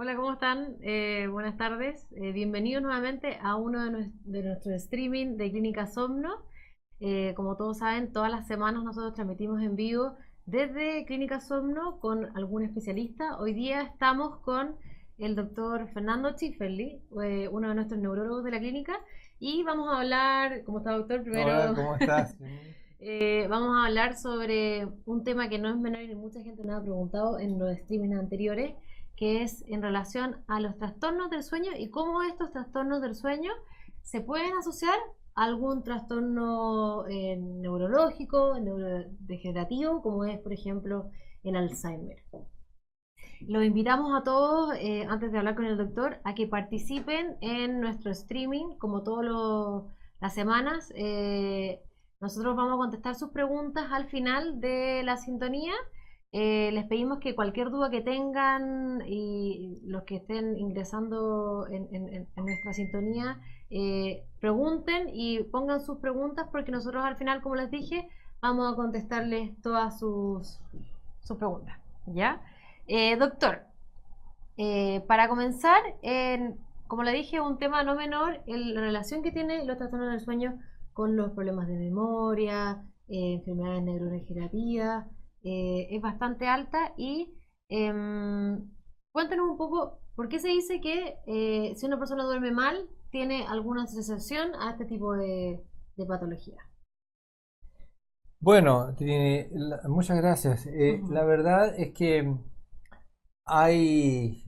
Hola, ¿cómo están? Buenas tardes. Bienvenidos nuevamente a uno de nuestros streaming de Clínica Somno. Como todos saben, todas las semanas nosotros transmitimos en vivo desde Clínica Somno con algún especialista. Hoy día estamos con el doctor Fernando Schifferli, uno de nuestros neurólogos de la clínica, y vamos a hablar, ¿cómo está, doctor? Hola, Primero, ¿cómo estás? vamos a hablar sobre un tema que no es menor y mucha gente nos ha preguntado en los streamings anteriores, que es en relación a los trastornos del sueño y cómo estos trastornos del sueño se pueden asociar a algún trastorno neurológico, neurodegenerativo, como es, por ejemplo, el Alzheimer. Los invitamos a todos, antes de hablar con el doctor, a que participen en nuestro streaming, como todas las semanas. Nosotros vamos a contestar sus preguntas al final de la sintonía. Les pedimos que cualquier duda que tengan y los que estén ingresando en nuestra sintonía, pregunten y pongan sus preguntas porque nosotros al final, como les dije, vamos a contestarles todas sus preguntas. ¿Ya? Doctor, para comenzar, como le dije, un tema no menor, la relación que tiene los trastornos del sueño con los problemas de memoria, enfermedades neurodegenerativas, es bastante alta y cuéntanos un poco por qué se dice que si una persona duerme mal, tiene alguna asociación a este tipo de patología. Bueno, muchas gracias. La Ujú. verdad es que hay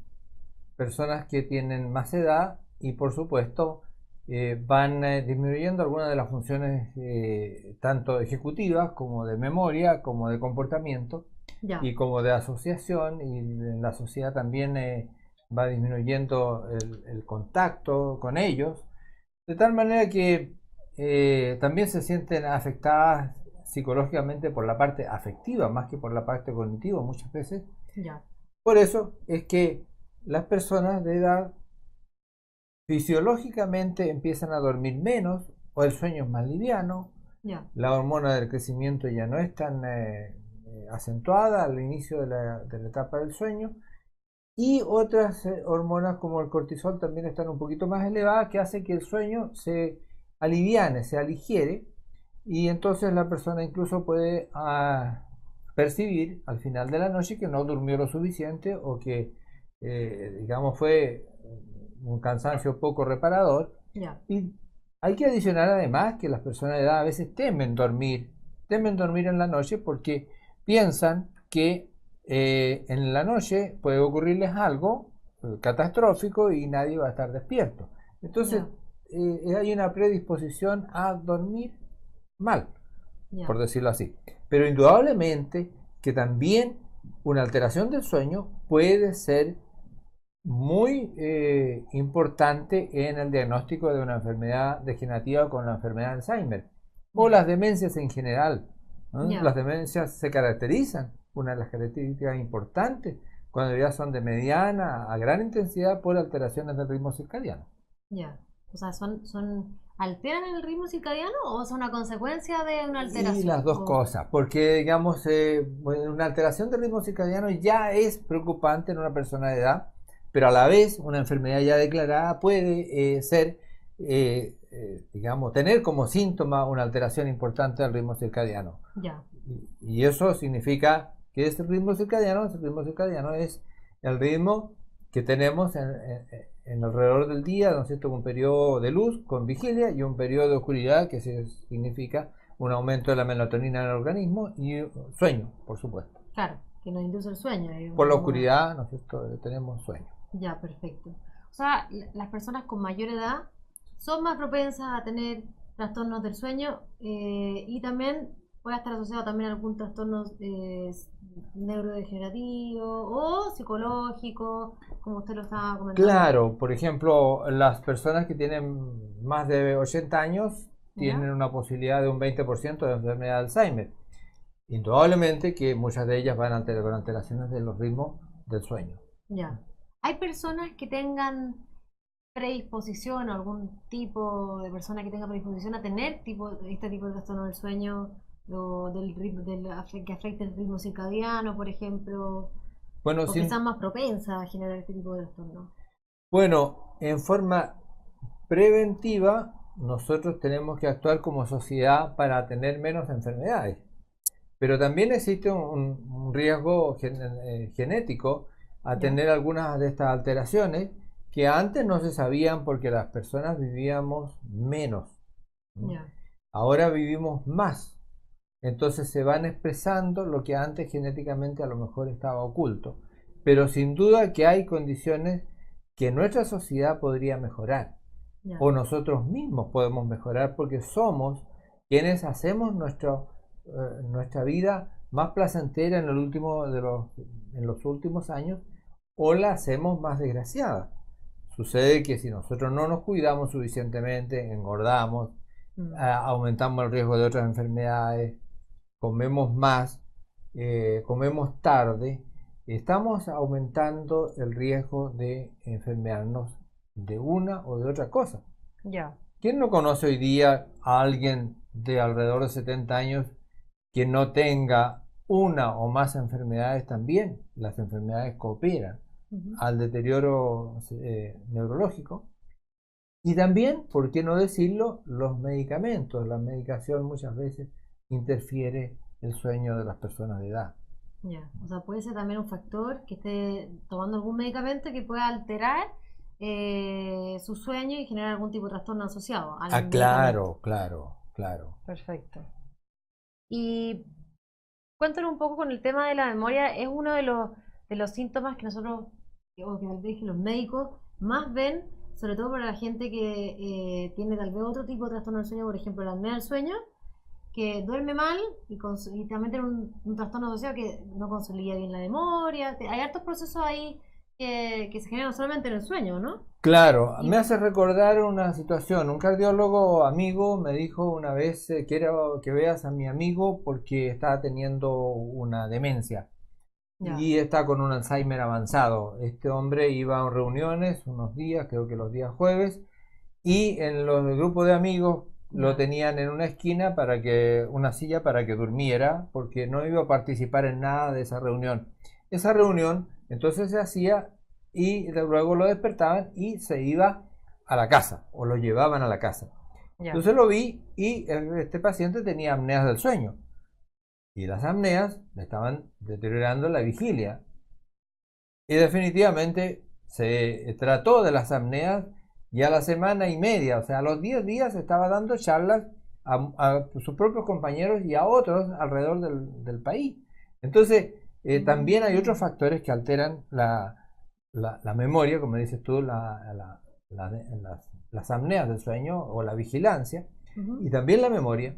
personas que tienen más edad y por supuesto van disminuyendo algunas de las funciones tanto ejecutivas como de memoria, como de comportamiento Ya, y como de asociación y en la sociedad también va disminuyendo el contacto con ellos. De tal manera que también se sienten afectadas psicológicamente por la parte afectiva más que por la parte cognitiva muchas veces. ya, Por eso es que las personas de edad fisiológicamente empiezan a dormir menos o el sueño es más liviano, ya, la hormona del crecimiento ya no es tan acentuada al inicio de la etapa del sueño y otras hormonas como el cortisol también están un poquito más elevadas que hace que el sueño se aliviane, se aligiere y entonces la persona incluso puede percibir al final de la noche que no durmió lo suficiente o que digamos fue un cansancio poco reparador ya, y hay que adicionar además que las personas de edad a veces temen dormir en la noche porque piensan que en la noche puede ocurrirles algo catastrófico y nadie va a estar despierto. Entonces ya, hay una predisposición a dormir mal, por ya, decirlo así. Pero indudablemente que también una alteración del sueño puede ser muy importante en el diagnóstico de una enfermedad degenerativa con la enfermedad de Alzheimer o ya, las demencias en general. ¿No? ya. Las demencias se caracterizan, una de las características importantes, cuando ya son de mediana a gran intensidad por alteraciones del ritmo circadiano. Ya. O sea, ¿alteran el ritmo circadiano o son una consecuencia de una Y las alteración? dos cosas, porque digamos, bueno, una alteración del ritmo circadiano ya es preocupante en una persona de edad, pero a la vez una enfermedad ya declarada puede ser, digamos, tener como síntoma una alteración importante del ritmo circadiano. Ya, Y eso significa que ese ritmo circadiano es el ritmo que tenemos en alrededor del día, ¿no es cierto? Un periodo de luz con vigilia y un periodo de oscuridad que significa un aumento de la melatonina en el organismo y sueño, por supuesto. claro, que nos induce el sueño. Por la oscuridad, ¿no es cierto? Tenemos sueño. Ya, perfecto. O sea, las personas con mayor edad son más propensas a tener trastornos del sueño y también puede estar asociado también a algún trastorno neurodegenerativo o psicológico, como usted lo estaba comentando. Claro, por ejemplo, las personas que tienen más de 80 años ¿Ya? tienen una posibilidad de un 20% de enfermedad de Alzheimer. Indudablemente que muchas de ellas van con alteraciones de los ritmos del sueño. Ya. ¿Hay personas que tengan predisposición o algún tipo de persona que tenga predisposición a tener este tipo de trastorno del sueño o del ritmo, que afecte el ritmo circadiano, por ejemplo? Bueno, o que sean más propensas a generar este tipo de trastornos. bueno, en forma preventiva, nosotros tenemos que actuar como sociedad para tener menos enfermedades. Pero también existe un riesgo genético a ¿Ya? tener algunas de estas alteraciones que antes no se sabían porque las personas vivíamos menos. Ya. Ahora vivimos más. Entonces se van expresando lo que antes genéticamente a lo mejor estaba oculto. Pero sin duda que hay condiciones que nuestra sociedad podría mejorar. Ya. O nosotros mismos podemos mejorar porque somos quienes hacemos nuestra vida más placentera en los últimos años o la hacemos más desgraciada. Sucede que si nosotros no nos cuidamos suficientemente, engordamos, aumentamos el riesgo de otras enfermedades, comemos más, comemos tarde, estamos aumentando el riesgo de enfermarnos de una o de otra cosa. Ya. ¿Quién no conoce hoy día a alguien de alrededor de 70 años que no tenga una o más enfermedades también? Las enfermedades cooperan al deterioro neurológico. Y también, ¿por qué no decirlo? Los medicamentos. La medicación muchas veces interfiere el sueño de las personas de edad. Ya. O sea, puede ser también un factor que esté tomando algún medicamento que pueda alterar su sueño y generar algún tipo de trastorno asociado al Ah, medicamento. claro, claro, claro. Perfecto. Y cuéntanos un poco con el tema de la memoria. Es uno de los síntomas que nosotros, o que tal vez que los médicos más ven, sobre todo para la gente que tiene tal vez otro tipo de trastorno del sueño, por ejemplo, la apnea del sueño, que duerme mal y también tiene un trastorno asociado que no consolida bien la memoria. Hay hartos procesos ahí que se generan solamente en el sueño, ¿no? Claro, me Y hace recordar una situación. Un cardiólogo amigo me dijo una vez, quiero que veas a mi amigo porque está teniendo una demencia ya, y está con un Alzheimer avanzado. Este hombre iba a reuniones unos días, creo que los días jueves, y en los grupos de amigos lo ya, tenían en una esquina una silla para que durmiera, porque no iba a participar en nada de esa reunión. Esa reunión entonces se hacía y luego lo despertaban y se iba a la casa o lo llevaban a la casa. ya. Entonces lo vi y este paciente tenía apneas del sueño y las apneas le estaban deteriorando la vigilia. Y definitivamente se trató de las apneas y a la semana y media, o sea, a los 10 días estaba dando charlas a sus propios compañeros y a otros alrededor del país. Entonces, también hay otros Mm. factores que alteran la memoria, como dices tú, las apneas del sueño o la vigilancia, Ujú. y también la memoria.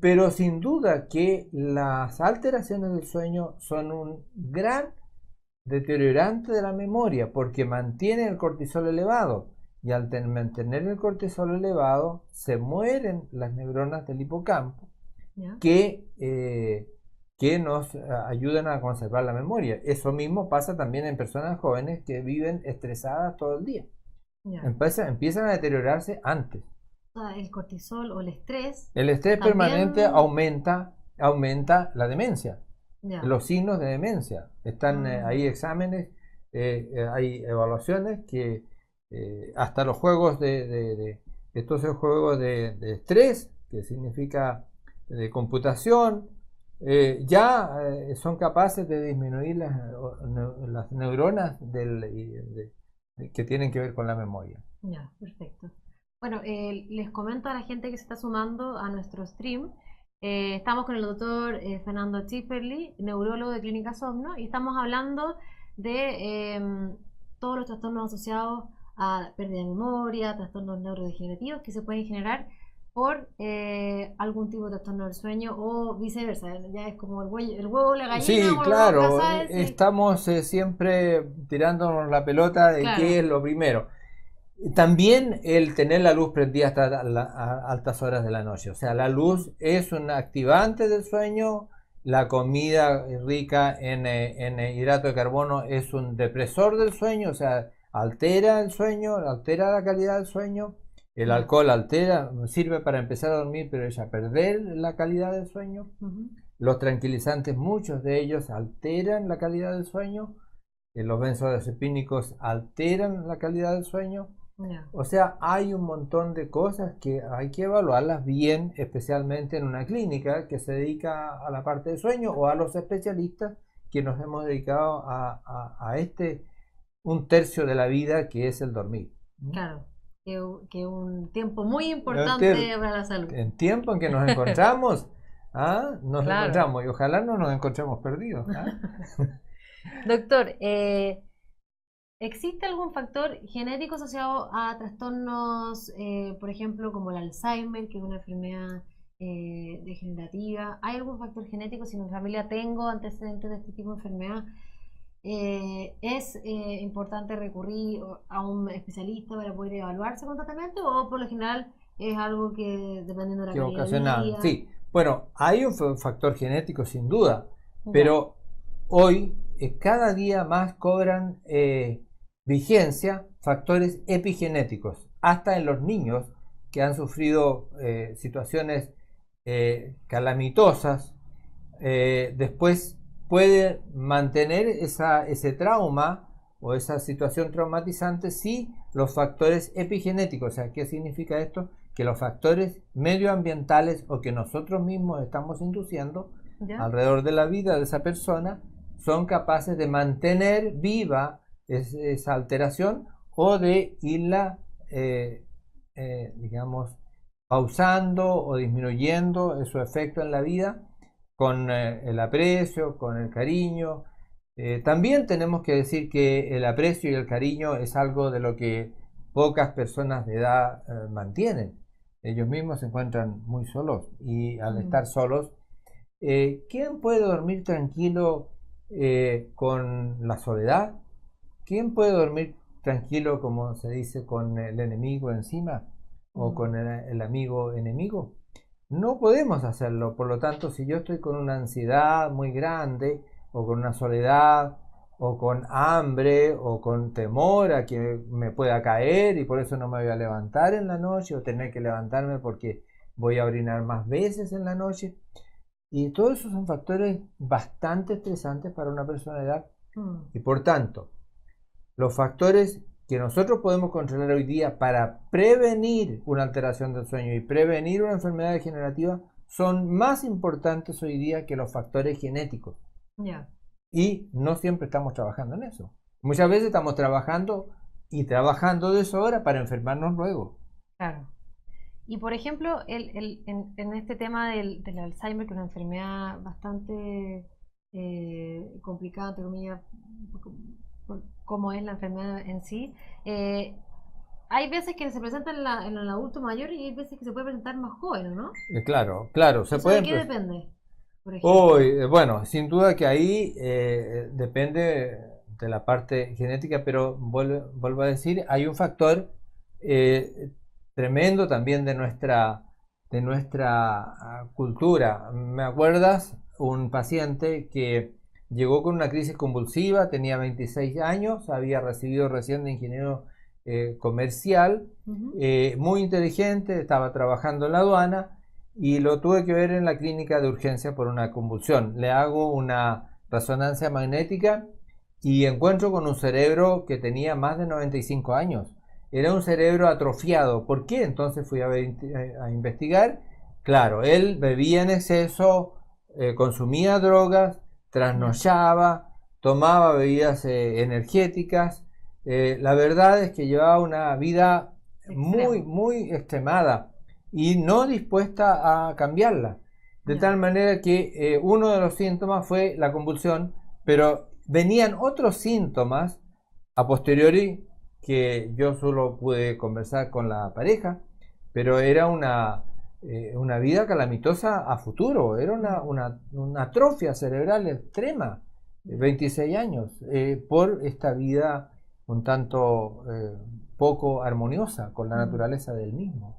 Pero sin duda que las alteraciones del sueño son un gran deteriorante de la memoria porque mantiene el cortisol elevado y al mantener el cortisol elevado se mueren las neuronas del hipocampo Ya, que nos ayudan a conservar la memoria. Eso mismo pasa también en personas jóvenes que viven estresadas todo el día. ya. Empiezan a deteriorarse antes. O sea, el cortisol o el estrés El estrés permanente también, aumenta la demencia, ya. los signos de demencia. Están Mm, ahí exámenes, hay evaluaciones que hasta los juegos estos juegos de estrés, que significa de computación, son capaces de disminuir las neuronas que tienen que ver con la memoria. ya, perfecto. Bueno, les comento a la gente que se está sumando a nuestro stream. Estamos con el doctor Fernando Schifferli, neurólogo de Clínica Somno, y estamos hablando de todos los trastornos asociados a pérdida de memoria, trastornos neurodegenerativos que se pueden generar por algún tipo de trastorno del sueño o viceversa. Ya es como el huevo o la gallina, Sí, uno nunca claro, sabe si... estamos siempre tirándonos la pelota de Claro, qué es lo primero. También el tener la luz prendida hasta altas horas de la noche. O sea, la luz es un activante del sueño, la comida rica en hidrato de carbono es un depresor del sueño, o sea, altera el sueño, altera la calidad del sueño. El ya. alcohol altera, sirve para empezar a dormir, pero echa a perder la calidad del sueño. Ujú. Los tranquilizantes, muchos de ellos alteran la calidad del sueño. los benzodiazepínicos alteran la calidad del sueño. Ya. O sea, hay un montón de cosas que hay que evaluarlas bien, especialmente en una clínica que se dedica a la parte de sueño o a los especialistas que nos hemos dedicado a este un tercio de la vida que es el dormir. Claro, que un tiempo muy Entonces, importante para la salud. en tiempo en que nos encontramos, nos Claro. encontramos y ojalá no nos encontremos perdidos. Doctor, ¿existe algún factor genético asociado a trastornos, por ejemplo, como el Alzheimer, que es una enfermedad degenerativa? ¿Hay algún factor genético? Si en mi familia tengo antecedentes de este tipo de enfermedad, ¿es importante recurrir a un especialista para poder evaluarse constantemente o por lo general es algo que dependiendo de la Que calidad de ocasionan, vida? sí. Bueno, hay un factor genético sin duda, Ya, pero hoy cada día más cobran vigencia factores epigenéticos, hasta en los niños que han sufrido situaciones calamitosas, después puede mantener ese trauma o esa situación traumatizante si los factores epigenéticos, o sea, ¿qué significa esto? Que los factores medioambientales o que nosotros mismos estamos induciendo ya, alrededor de la vida de esa persona son capaces de mantener viva esa alteración o de irla, digamos, pausando o disminuyendo su efecto en la vida con el aprecio, con el cariño. También tenemos que decir que el aprecio y el cariño es algo de lo que pocas personas de edad mantienen. Ellos mismos se encuentran muy solos y al estar solos, ¿quién puede dormir tranquilo con la soledad? ¿Quién puede dormir tranquilo, como se dice, con el enemigo encima o con el amigo enemigo? No podemos hacerlo, por lo tanto, si yo estoy con una ansiedad muy grande, o con una soledad, o con hambre, o con temor a que me pueda caer y por eso no me voy a levantar en la noche, o tener que levantarme porque voy a orinar más veces en la noche, y todos esos son factores bastante estresantes para una persona de edad, y por tanto, los factores que nosotros podemos controlar hoy día para prevenir una alteración del sueño y prevenir una enfermedad degenerativa son más importantes hoy día que los factores genéticos. ya. Y no siempre estamos trabajando en eso. Muchas veces estamos trabajando y trabajando de sobra para enfermarnos luego. Claro. Y por ejemplo, en este tema del Alzheimer, que es una enfermedad bastante complicada, entre comillas, como es la enfermedad en sí, hay veces que se presenta en el adulto mayor y hay veces que se puede presentar más joven, ¿no? Claro, claro, se ¿Eso de pueden... qué depende, por ejemplo? Hoy, bueno, sin duda que ahí depende de la parte genética, pero vuelvo a decir, hay un factor eh, tremendo también de nuestra cultura. ¿Me acuerdas? Un paciente que llegó con una crisis convulsiva, tenía 26 años, había recibido recién de ingeniero comercial, muy inteligente, estaba trabajando en la aduana y lo tuve que ver en la clínica de urgencia por una convulsión. Le hago una resonancia magnética y encuentro con un cerebro que tenía más de 95 años. Era un cerebro atrofiado. ¿Por qué? Entonces fui a investigar. Claro, él bebía en exceso, consumía drogas, trasnochaba, tomaba bebidas energéticas. La verdad es que llevaba una vida muy, Extremo. muy extremada y no dispuesta a cambiarla. De Ya. tal manera que uno de los síntomas fue la convulsión, pero venían otros síntomas a posteriori que yo solo pude conversar con la pareja, pero era una vida calamitosa a futuro, era una atrofia cerebral extrema, 26 años, por esta vida un tanto poco armoniosa con la naturaleza del mismo.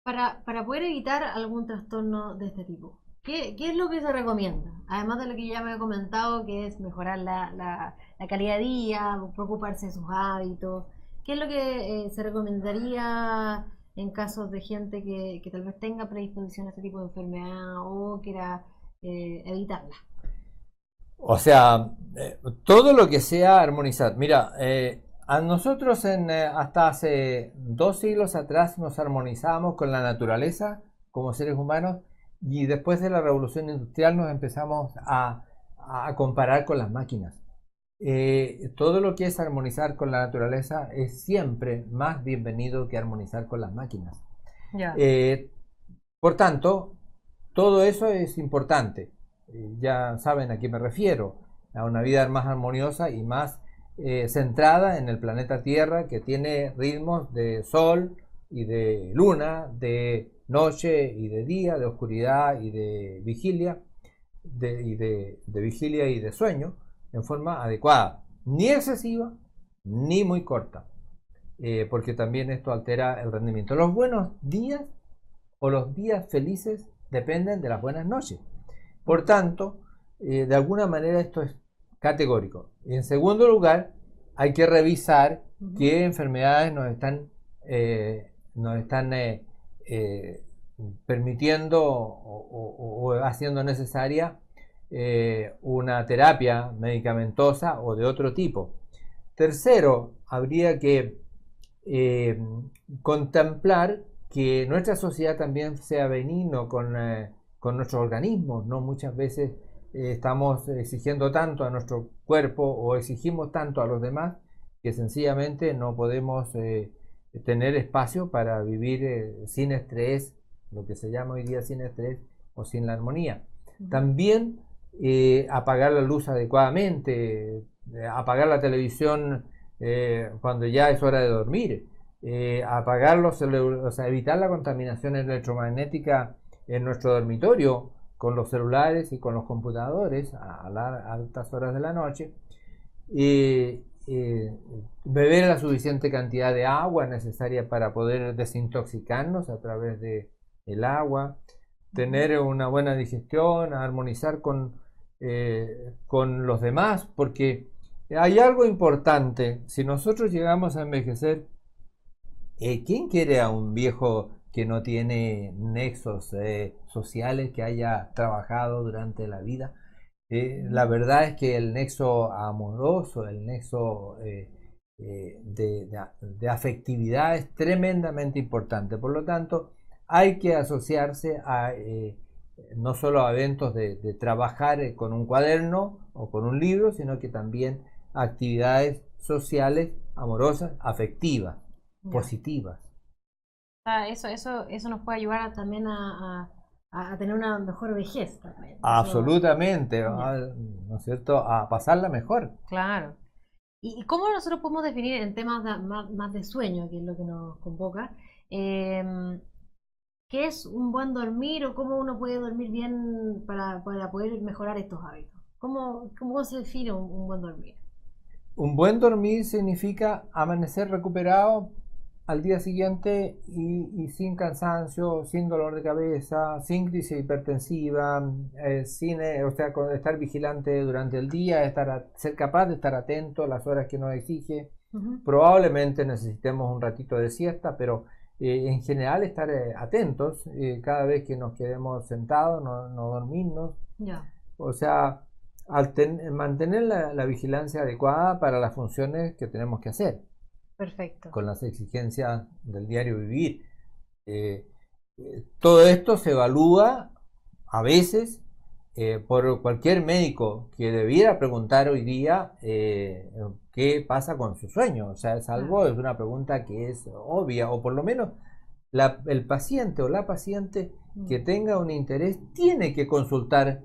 Para poder evitar algún trastorno de este tipo, ¿qué es lo que se recomienda? Además de lo que ya me he comentado, que es mejorar la calidad de día, preocuparse de sus hábitos, ¿qué es lo que se recomendaría en casos de gente que tal vez tenga predisposición a este tipo de enfermedad o quiera evitarla? O sea, todo lo que sea armonizar. Mira, a nosotros hasta hace 2 siglos atrás nos armonizamos con la naturaleza como seres humanos y después de la revolución industrial nos empezamos a comparar con las máquinas. Todo lo que es armonizar con la naturaleza es siempre más bienvenido que armonizar con las máquinas. Ya. Por tanto, todo eso es importante. Ya saben a qué me refiero, a una vida más armoniosa y más centrada en el planeta Tierra, que tiene ritmos de sol y de luna, de noche y de día, de oscuridad y de vigilia, de vigilia y de sueño, en forma adecuada, ni excesiva ni muy corta, porque también esto altera el rendimiento. Los buenos días o los días felices dependen de las buenas noches. Por tanto, de alguna manera esto es categórico. Y en segundo lugar, hay que revisar qué enfermedades nos están permitiendo o haciendo necesaria una terapia medicamentosa o de otro tipo. Tercero, habría que contemplar que nuestra sociedad también sea benigno con nuestros organismos, ¿no? Muchas veces estamos exigiendo tanto a nuestro cuerpo o exigimos tanto a los demás que sencillamente no podemos tener espacio para vivir sin estrés, lo que se llama hoy día sin estrés o sin la armonía. También apagar la luz adecuadamente, apagar la televisión cuando ya es hora de dormir, apagar o sea, evitar la contaminación electromagnética en nuestro dormitorio con los celulares y con los computadores a altas horas de la noche, beber la suficiente cantidad de agua necesaria para poder desintoxicarnos a través del agua, tener una buena digestión, armonizar con los demás, porque hay algo importante. Si nosotros llegamos a envejecer, ¿quién quiere a un viejo que no tiene nexos sociales, que haya trabajado durante la vida? La verdad es que el nexo amoroso, el nexo de afectividad es tremendamente importante. Por lo tanto, hay que asociarse a no solo a eventos de trabajar con un cuaderno o con un libro, sino que también a actividades sociales, amorosas, afectivas, positivas. Eso nos puede ayudar también a tener una mejor vejez también. Absolutamente, Ya. ¿no es cierto? A pasarla mejor. Claro. ¿Y cómo nosotros podemos definir en temas más de sueño, que es lo que nos convoca, qué es un buen dormir o cómo uno puede dormir bien para poder mejorar estos hábitos? ¿Cómo se define un buen dormir? Un buen dormir significa amanecer recuperado al día siguiente y sin cansancio, sin dolor de cabeza, sin crisis hipertensiva, o sea, estar vigilante durante el día, ser capaz de estar atento a las horas que nos exige. Probablemente necesitemos un ratito de siesta, pero en general estar atentos cada vez que nos quedemos sentados, no dormirnos. Ya. O sea, mantener la vigilancia adecuada para las funciones que tenemos que hacer, Perfecto. con las exigencias del diario vivir. Todo esto se evalúa a veces por cualquier médico que debiera preguntar hoy día qué pasa con su sueño. O sea, es una pregunta que es obvia, o por lo menos el paciente o la paciente que tenga un interés tiene que consultar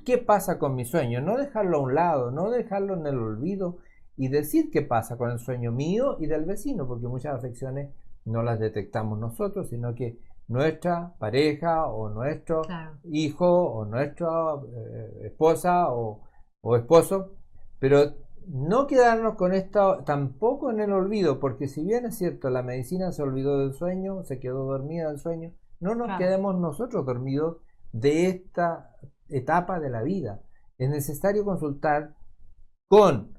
qué pasa con mi sueño, no dejarlo a un lado, no dejarlo en el olvido y decir qué pasa con el sueño mío y del vecino, porque muchas afecciones no las detectamos nosotros, sino que nuestra pareja o nuestro hijo o nuestra esposa o esposo, pero no quedarnos con esto tampoco en el olvido, porque si bien es cierto, la medicina se olvidó del sueño, se quedó dormida del sueño, no nos quedemos nosotros dormidos de esta etapa de la vida. Es necesario consultar con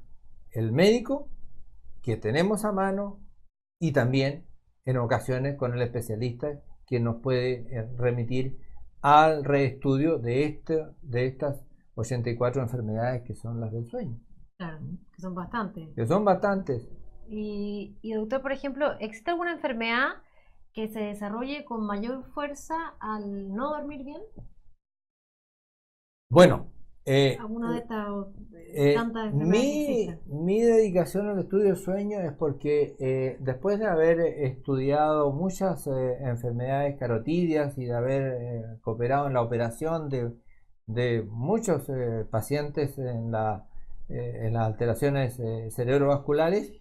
el médico que tenemos a mano y también en ocasiones con el especialista que nos puede remitir al reestudio de estas 84 enfermedades que son las del sueño. Claro, que son bastantes. Que son bastantes. Y doctor, por ejemplo, ¿existe alguna enfermedad que se desarrolle con mayor fuerza al no dormir bien? Bueno, ¿Alguna de estas tantas enfermedades que existen? mi dedicación al estudio del sueño es porque después de haber estudiado muchas enfermedades carotidias y de haber cooperado en la operación de muchos pacientes en las alteraciones cerebrovasculares,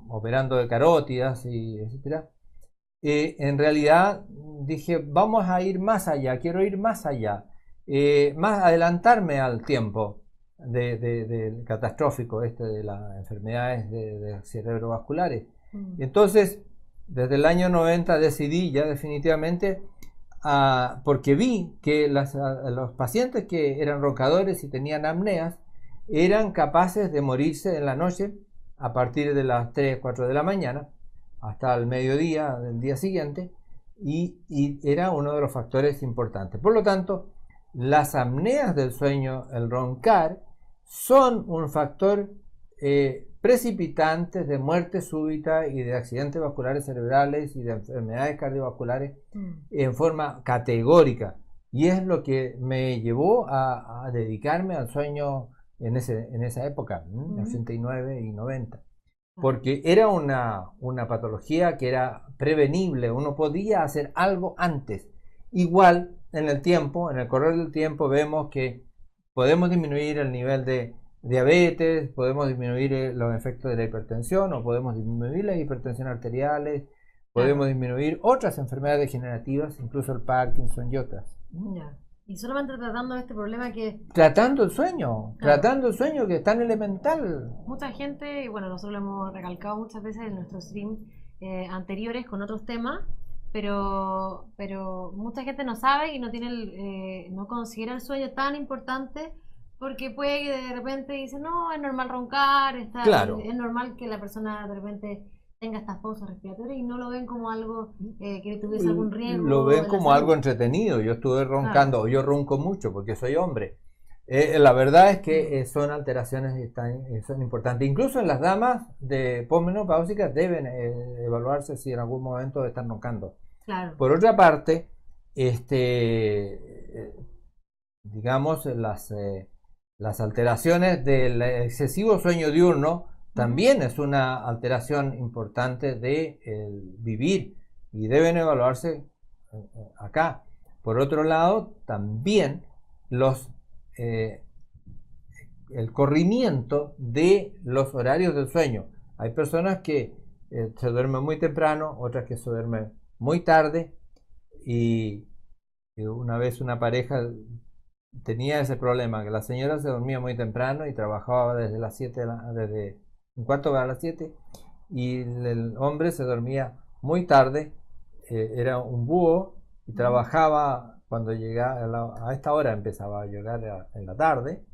operando de carótidas y etcétera, en realidad dije, vamos a ir más allá, quiero ir más allá, más adelantarme al tiempo del catastrófico de las enfermedades de cerebrovasculares. Entonces, desde el año 90 decidí ya definitivamente, porque vi que los pacientes que eran roncadores y tenían apneas eran capaces de morirse en la noche a partir de las 3, 4 de la mañana hasta el mediodía del día siguiente, y era uno de los factores importantes. Por lo tanto, las apneas del sueño, el roncar, son un factor precipitante de muerte súbita y de accidentes vasculares cerebrales y de enfermedades cardiovasculares en forma categórica. Y es lo que me llevó a dedicarme al sueño en esa época, 89 y 90. Porque era una patología que era prevenible, uno podía hacer algo antes. Igual en el correr del tiempo vemos que podemos disminuir el nivel de diabetes, podemos disminuir los efectos de la hipertensión, o podemos disminuir las hipertensiones arteriales, podemos disminuir otras enfermedades degenerativas, incluso el Parkinson y otras. Ya. Y solamente tratando este problema que... Tratando el sueño, que es tan elemental. Mucha gente, y bueno, nosotros lo hemos recalcado muchas veces en nuestros streams anteriores con otros temas, pero mucha gente no sabe y no tiene no considera el sueño tan importante, porque puede que de repente dice, no, es normal roncar, es normal que la persona de repente tenga estas pausas respiratorias, y no lo ven como algo que tuviese algún riesgo. Lo ven como algo entretenido. Yo estuve roncando, yo ronco mucho porque soy hombre. La verdad es que son alteraciones que son importantes. Incluso en las damas de posmenopáusicas deben evaluarse si en algún momento están roncando. Claro. Por otra parte, digamos, las alteraciones del excesivo sueño diurno también es una alteración importante de vivir y deben evaluarse acá. Por otro lado, también el corrimiento de los horarios del sueño. Hay personas que se duermen muy temprano, otras que se duermen muy tarde, y una vez una pareja tenía ese problema, que la señora se dormía muy temprano y trabajaba desde las 7, desde un cuarto para las 7, y el hombre se dormía muy tarde, era un búho y trabajaba cuando llegaba, a esta hora empezaba a llegar en la tarde,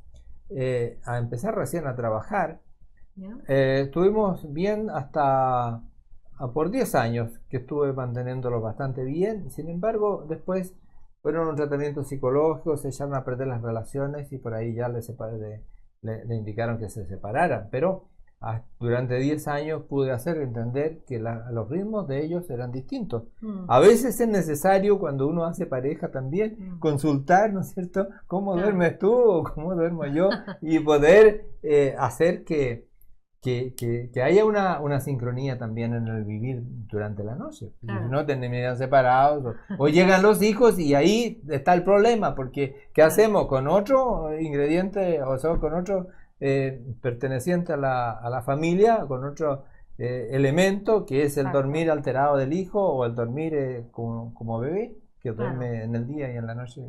a empezar recién a trabajar. Estuvimos bien hasta por 10 años que estuve manteniéndolo bastante bien. Sin embargo, después fueron un tratamiento psicológico, se echaron a perder las relaciones y por ahí ya le indicaron que se separaran. Pero durante 10 años pude hacer entender que los ritmos de ellos eran distintos. A veces es necesario, cuando uno hace pareja también, consultar, ¿no es cierto?, cómo duermes tú o cómo duermo yo, y poder hacer que haya una sincronía también en el vivir durante la noche. Si no, terminan separados o llegan los hijos y ahí está el problema, porque ¿qué hacemos con otro ingrediente, o sea, con otro perteneciente a la familia, con otro elemento, que es el dormir alterado del hijo, o el dormir como bebé, que duerme en el día y en la noche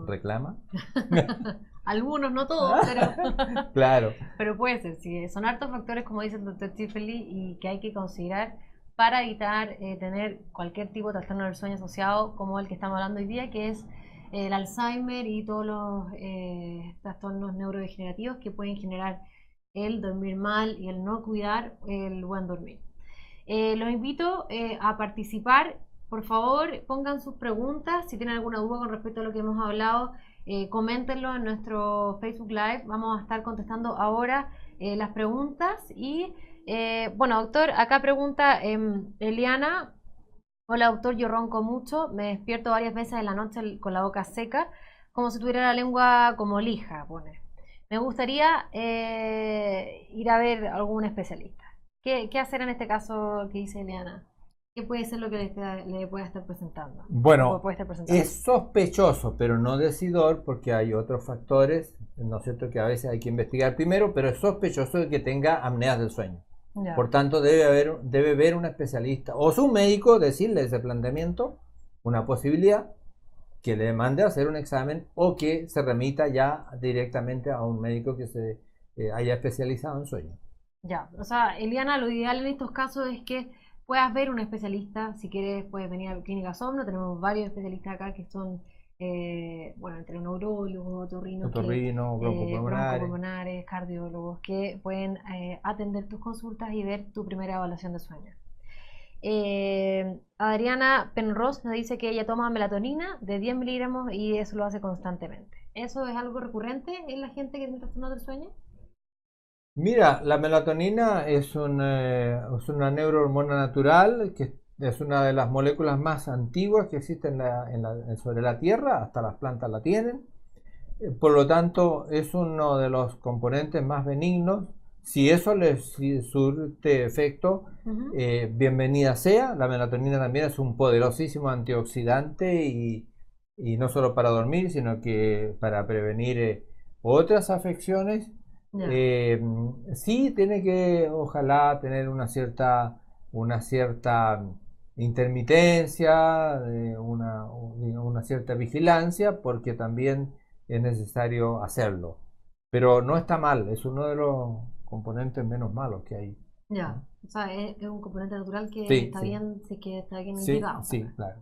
reclama? Algunos, no todos, pero claro. Pero puede ser, sí, son hartos factores, como dice el doctor Cifeli, y que hay que considerar para evitar tener cualquier tipo de trastorno del sueño asociado, como el que estamos hablando hoy día, que es el Alzheimer y todos los trastornos neurodegenerativos que pueden generar el dormir mal y el no cuidar el buen dormir. Los invito a participar. Por favor, pongan sus preguntas si tienen alguna duda con respecto a lo que hemos hablado coméntenlo en nuestro Facebook Live. Vamos a estar contestando ahora las preguntas. Y bueno, doctor, acá pregunta Eliana. Hola, doctor, yo ronco mucho, me despierto varias veces en la noche con la boca seca, como si tuviera la lengua como lija, pone. Me gustaría ir a ver a algún especialista. ¿Qué hacer en este caso que dice Eliana? ¿Qué puede ser lo que le pueda estar presentando? O Bueno, puede estar presentando. es sospechoso, pero no decidor, porque hay otros factores, ¿no es cierto?, que a veces hay que investigar primero, pero es sospechoso de que tenga apneas del sueño. Ya. Por tanto, debe ver un especialista o su médico, decirle ese planteamiento, una posibilidad, que le mande a hacer un examen o que se remita ya directamente a un médico que se haya especializado en sueño. Ya, o sea, Eliana, lo ideal en estos casos es que puedas ver un especialista. Si quieres, puedes venir a Clínica Somno. Tenemos varios especialistas acá que son, bueno, entre neurólogos, otorrinos, Otorrino, broncopulmonares. broncopulmonares, cardiólogos, que pueden atender tus consultas y ver tu primera evaluación de sueño. Adriana Penrose nos dice que ella toma melatonina de 10 miligramos y eso lo hace constantemente. ¿Eso es algo recurrente en la gente que tiene trastorno del sueño? Mira, la melatonina es una neurohormona natural que es una de las moléculas más antiguas que existen sobre la Tierra, hasta las plantas la tienen. Por lo tanto, es uno de los componentes más benignos. Si eso les surte efecto, bienvenida sea. La melatonina también es un poderosísimo antioxidante y no solo para dormir, sino que para prevenir otras afecciones. Sí, tiene que, ojalá, tener una cierta intermitencia, una cierta vigilancia, porque también es necesario hacerlo. Pero no está mal, es uno de los componentes menos malos que hay. Ya, o sea, es un componente natural que Sí, está sí, bien, sí que está bien sí, indicado. sí, claro.